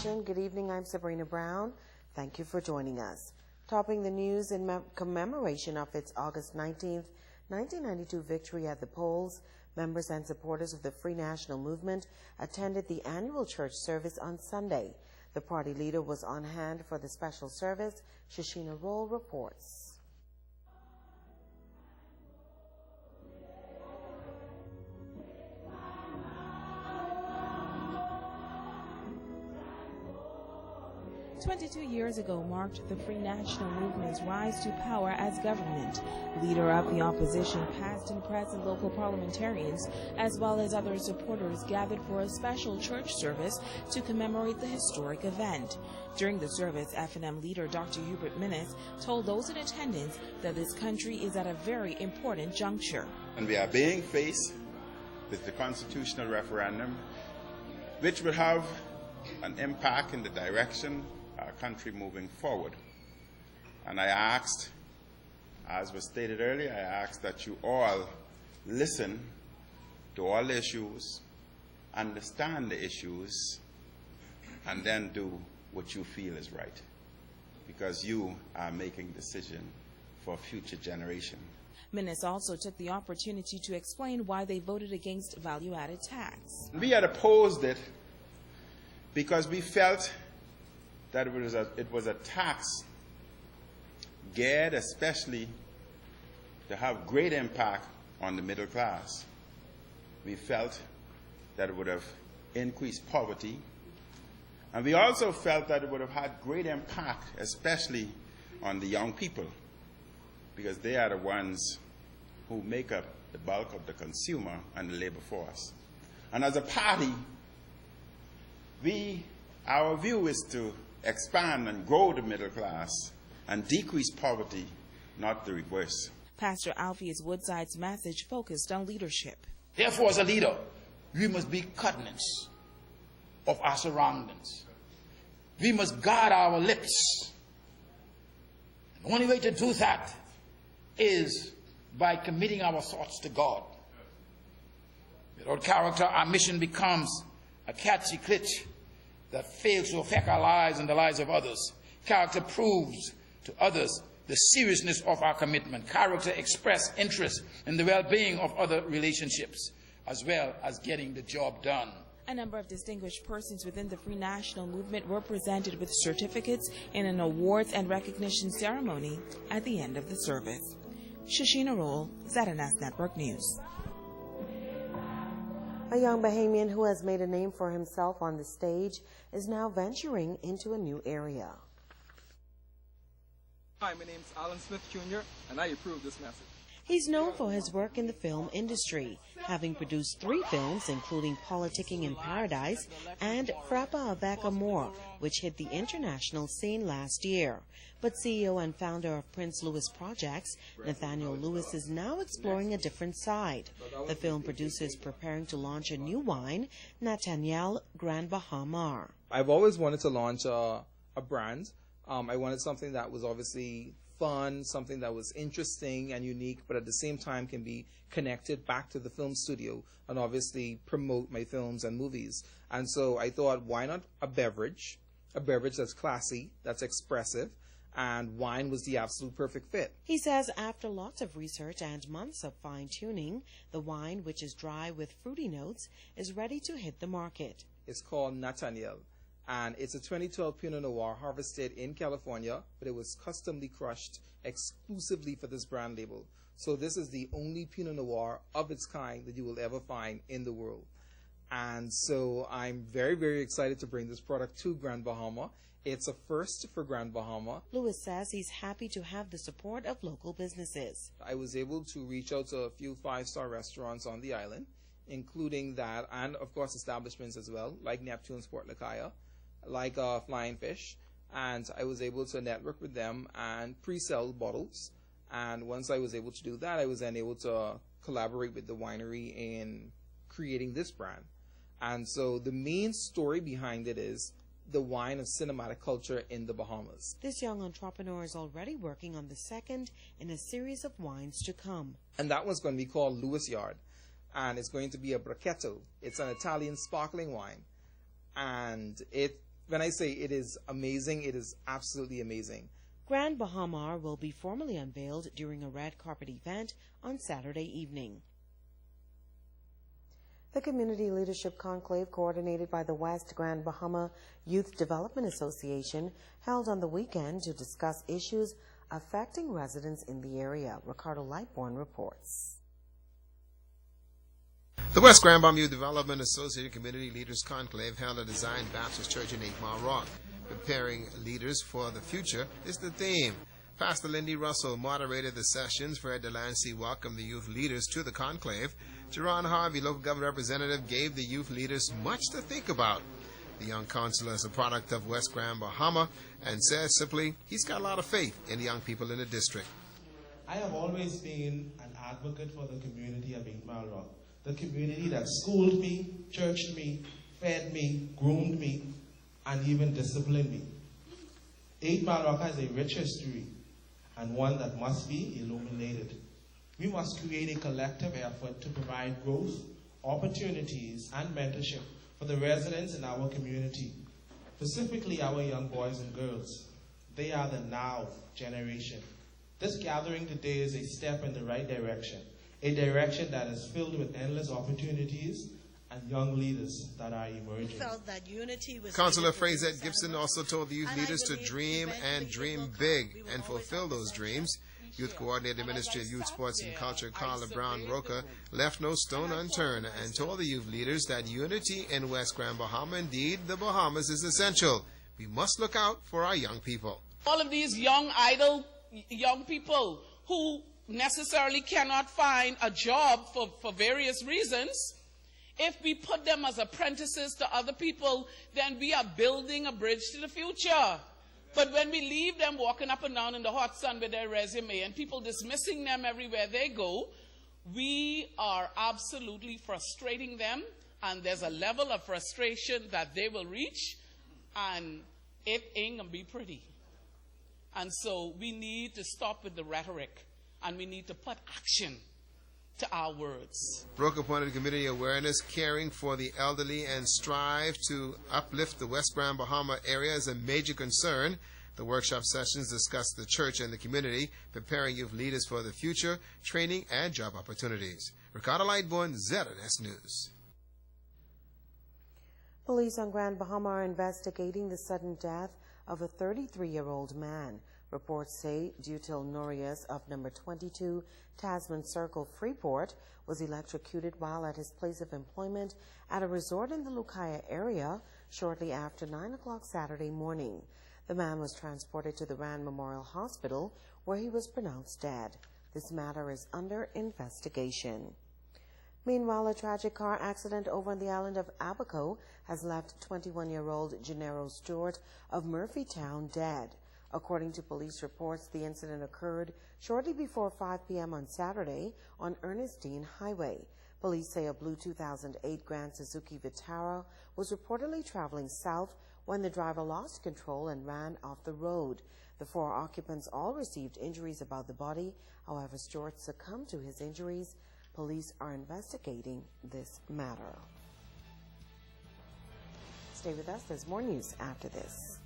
edition. Good evening, I'm Sabrina Brown. Thank you for joining us. Topping the news in commemoration of its August 19th, 1992 victory at the polls, members and supporters of the Free National Movement attended the annual church service on Sunday. The party leader was on hand for the special service. Shashina Roll reports. 22 years ago marked the Free National Movement's rise to power as government. Leader of the opposition, past and present local parliamentarians, as well as other supporters gathered for a special church service to commemorate the historic event. During the service, F&M leader Dr. Hubert Minnis told those in attendance that this country is at a very important juncture. And we are being faced with the constitutional referendum, which will have an impact in the direction our country moving forward. And I asked, as was stated earlier, I asked that you all listen to all the issues, understand the issues, and then do what you feel is right, because you are making decisions for future generation. Minnis also took the opportunity to explain why they voted against value-added tax. We had opposed it because we felt that it was a tax geared especially to have great impact on the middle class. We felt that it would have increased poverty, and we also felt that it would have had great impact especially on the young people, because they are the ones who make up the bulk of the consumer and the labor force. And as a party, our view is to expand and grow the middle class and decrease poverty, not the reverse. Pastor Alpheus Woodside's message focused on leadership. Therefore, as a leader, we must be cognizant of our surroundings. We must guard our lips. The only way to do that is by committing our thoughts to God. Without character, our mission becomes a catchy glitch that fails to affect our lives and the lives of others. Character proves to others the seriousness of our commitment. Character expresses interest in the well-being of other relationships, as well as getting the job done. A number of distinguished persons within the Free National Movement were presented with certificates in an awards and recognition ceremony at the end of the service. Shashina Roll, ZNS Network News. A young Bahamian who has made a name for himself on the stage is now venturing into a new area. Hi, my name's Alan Smith Jr., and I approve this message. He's known for his work in the film industry, having produced 3 films, including Politicking in Paradise and Frappa Avec Amour, which hit the international scene last year. But CEO and founder of Prince Louis Projects, Nathaniel Lewis, is now exploring a different side. The film producer is preparing to launch a new wine, Nathaniel Grand Bahamar. I've always wanted to launch a brand. I wanted something that was obviously fun, something that was interesting and unique, but at the same time can be connected back to the film studio and obviously promote my films and movies. And so I thought, why not a beverage that's classy, that's expressive, and wine was the absolute perfect fit. He says after lots of research and months of fine-tuning, the wine, which is dry with fruity notes, is ready to hit the market. It's called Nathaniel, and it's a 2012 Pinot Noir harvested in California, but it was customly crushed exclusively for this brand label. So this is the only Pinot Noir of its kind that you will ever find in the world. And so I'm very, very excited to bring this product to Grand Bahama. It's a first for Grand Bahama. Lewis says he's happy to have the support of local businesses. I was able to reach out to a few 5-star restaurants on the island, including that, and of course establishments as well, like Neptune's Port Lakaya, like Flying Fish, and I was able to network with them and pre-sell bottles. And once I was able to do that, I was then able to collaborate with the winery in creating this brand. And so the main story behind it is the wine of cinematic culture in the Bahamas. This young entrepreneur is already working on the second in a series of wines to come. And that one's going to be called Louis Yard, and it's going to be a Bracchetto. It's an Italian sparkling wine, and it when I say it is amazing, it is absolutely amazing. Grand Bahama will be formally unveiled during a red carpet event on Saturday evening. The Community Leadership Conclave, coordinated by the West Grand Bahama Youth Development Association, held on the weekend to discuss issues affecting residents in the area. Ricardo Lightbourne reports. The West Grand Bahama Youth Development Association Community Leaders Conclave held at the Zion Baptist Church in 8 Mile Rock. Preparing leaders for the future is the theme. Pastor Lindy Russell moderated the sessions. Fred Delancey welcomed the youth leaders to the conclave. Jerron Harvey, local government representative, gave the youth leaders much to think about. The young counselor is a product of West Grand Bahama and says simply he's got a lot of faith in the young people in the district. I have always been an advocate for the community of 8 Mile Rock. The community that schooled me, churched me, fed me, groomed me, and even disciplined me. 8 Mile Rock has a rich history and one that must be illuminated. We must create a collective effort to provide growth, opportunities, and mentorship for the residents in our community, specifically our young boys and girls. They are the now generation. This gathering today is a step in the right direction, a direction that is filled with endless opportunities and young leaders that are emerging. Felt that unity was Councillor Frazette Gibson also told the youth leaders to dream and dream big and fulfill those dreams. Youth Coordinator, Ministry of Youth, Sports and Culture, Carla Brown Roca, left no stone unturned and told the youth leaders that unity in West Grand Bahama, indeed the Bahamas, is essential. We must look out for our young people. All of these young, idle young people who necessarily cannot find a job for various reasons, if we put them as apprentices to other people, then we are building a bridge to the future. But when we leave them walking up and down in the hot sun with their resume and people dismissing them everywhere they go, we are absolutely frustrating them, and there's a level of frustration that they will reach, and it ain't gonna be pretty. And so we need to stop with the rhetoric, and we need to put action to our words. Roca pointed to community awareness, caring for the elderly, and strive to uplift the West Grand Bahama area as a major concern. The workshop sessions discussed the church and the community, preparing youth leaders for the future, training, and job opportunities. Ricardo Lightbourne, ZNS News. Police on Grand Bahama are investigating the sudden death of a 33-year-old man. Reports say Dutil Norias of number 22 Tasman Circle, Freeport, was electrocuted while at his place of employment at a resort in the Lucaya area shortly after 9 o'clock Saturday morning. The man was transported to the Rand Memorial Hospital, where he was pronounced dead. This matter is under investigation. Meanwhile, a tragic car accident over on the island of Abaco has left 21-year-old Gennaro Stewart of Murphytown dead. According to police reports, the incident occurred shortly before 5 p.m. on Saturday on Ernestine Highway. Police say a blue 2008 Grand Suzuki Vitara was reportedly traveling south when the driver lost control and ran off the road. The 4 occupants all received injuries above the body. However, Stewart succumbed to his injuries. Police are investigating this matter. Stay with us. There's more news after this.